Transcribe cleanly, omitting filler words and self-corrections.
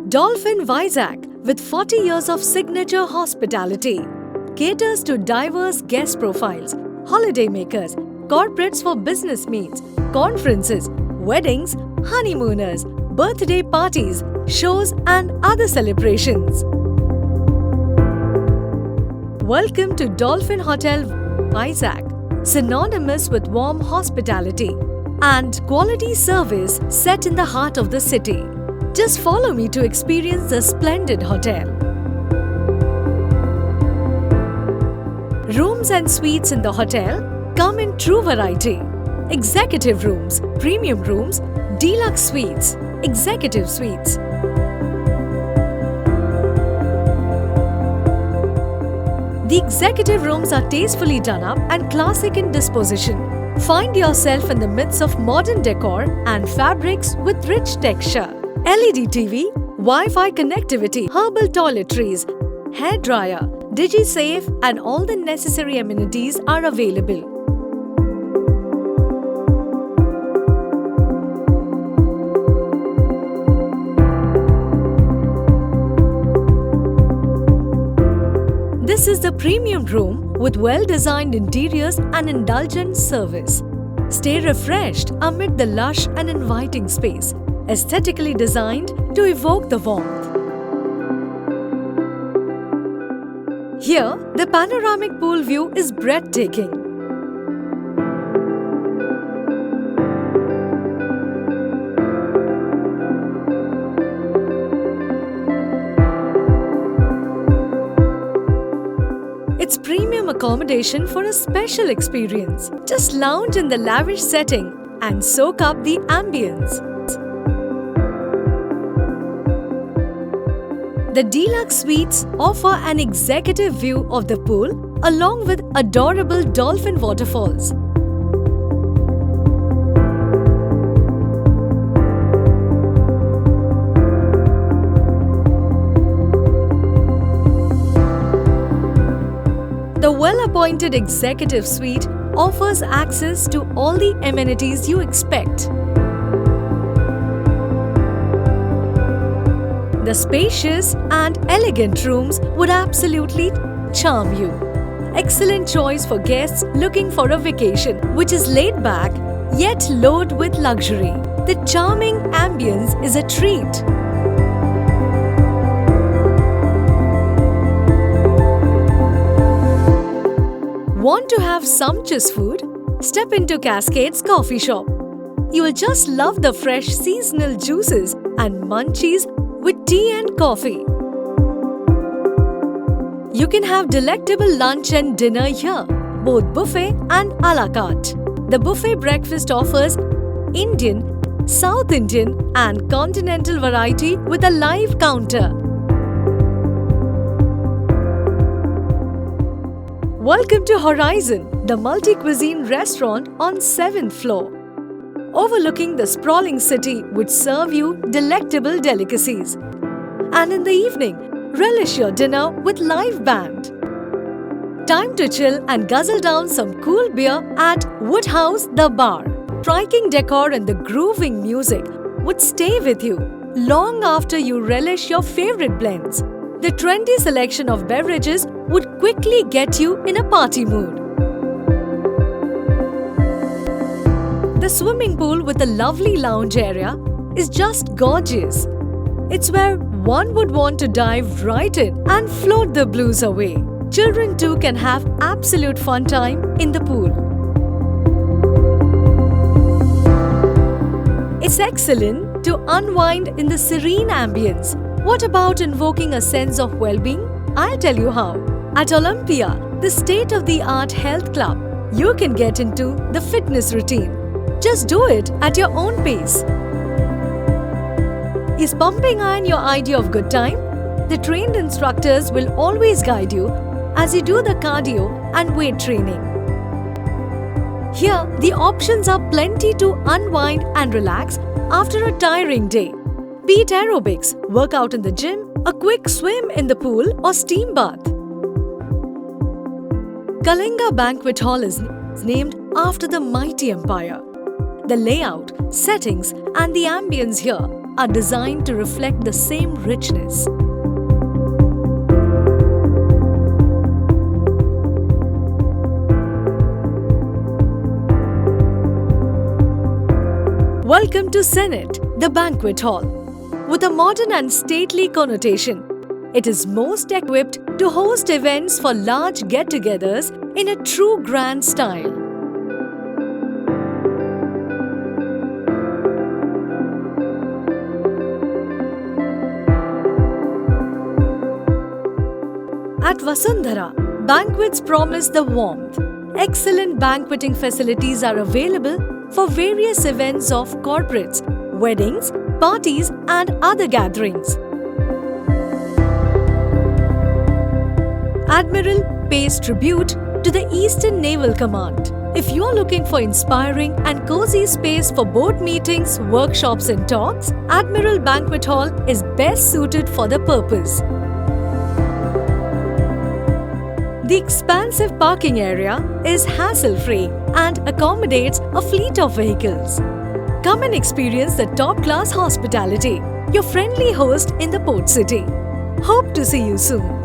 Dolphin Vizag, with 40 years of signature hospitality, caters to diverse guest profiles, holidaymakers, corporates for business meets, conferences, weddings, honeymooners, birthday parties, shows and other celebrations. Welcome to Dolphin Hotel Vizag, synonymous with warm hospitality and quality service set in the heart of the city. Just follow me to experience the splendid hotel. Rooms and suites in the hotel come in true variety. Executive rooms, premium rooms, deluxe suites, executive suites. The executive rooms are tastefully done up and classic in disposition. Find yourself in the midst of modern decor and fabrics with rich texture. LED TV, Wi-Fi connectivity, herbal toiletries, hair dryer, DigiSafe and all the necessary amenities are available. This is the premium room with well-designed interiors and indulgent service. Stay refreshed amid the lush and inviting space, aesthetically designed to evoke the warmth. Here, the panoramic pool view is breathtaking. It's premium accommodation for a special experience. Just lounge in the lavish setting and soak up the ambience. The deluxe suites offer an executive view of the pool along with adorable dolphin waterfalls. The well-appointed executive suite offers access to all the amenities you expect. The spacious and elegant rooms would absolutely charm you. Excellent choice for guests looking for a vacation, which is laid back yet loaded with luxury. The charming ambience is a treat. Want to have sumptuous food? Step into Cascades Coffee Shop. You will just love the fresh seasonal juices and munchies with tea and coffee. You can have delectable lunch and dinner here, both buffet and a la carte. The buffet breakfast offers Indian, South Indian and continental variety with a live counter. Welcome to Horizon, the multi-cuisine restaurant on 7th floor. Overlooking the sprawling city would serve you delectable delicacies. And in the evening, relish your dinner with live band. Time to chill and guzzle down some cool beer at Woodhouse The Bar. Striking decor and the grooving music would stay with you long after you relish your favorite blends. The trendy selection of beverages would quickly get you in a party mood. The swimming pool with a lovely lounge area is just gorgeous. It's where one would want to dive right in and float the blues away. Children too can have absolute fun time in the pool. It's excellent to unwind in the serene ambience. What about invoking a sense of well-being? I'll tell you how. At Olympia, the state-of-the-art health club, you can get into the fitness routine. Just do it at your own pace. Is pumping iron your idea of good time? The trained instructors will always guide you as you do the cardio and weight training. Here, the options are plenty to unwind and relax after a tiring day. Be it aerobics, workout in the gym, a quick swim in the pool or steam bath. Kalinga Banquet Hall is named after the mighty empire. The layout, settings and the ambience here are designed to reflect the same richness. Welcome to Senate, the banquet hall. With a modern and stately connotation, it is most equipped to host events for large get-togethers in a true grand style. At Vasundhara, banquets promise the warmth. Excellent banqueting facilities are available for various events of corporates, weddings, parties, and other gatherings. Admiral pays tribute to the Eastern Naval Command. If you're looking for inspiring and cozy space for board meetings, workshops, and talks, Admiral Banquet Hall is best suited for the purpose. The expansive parking area is hassle-free and accommodates a fleet of vehicles. Come and experience the top-class hospitality, your friendly host in the port city. Hope to see you soon.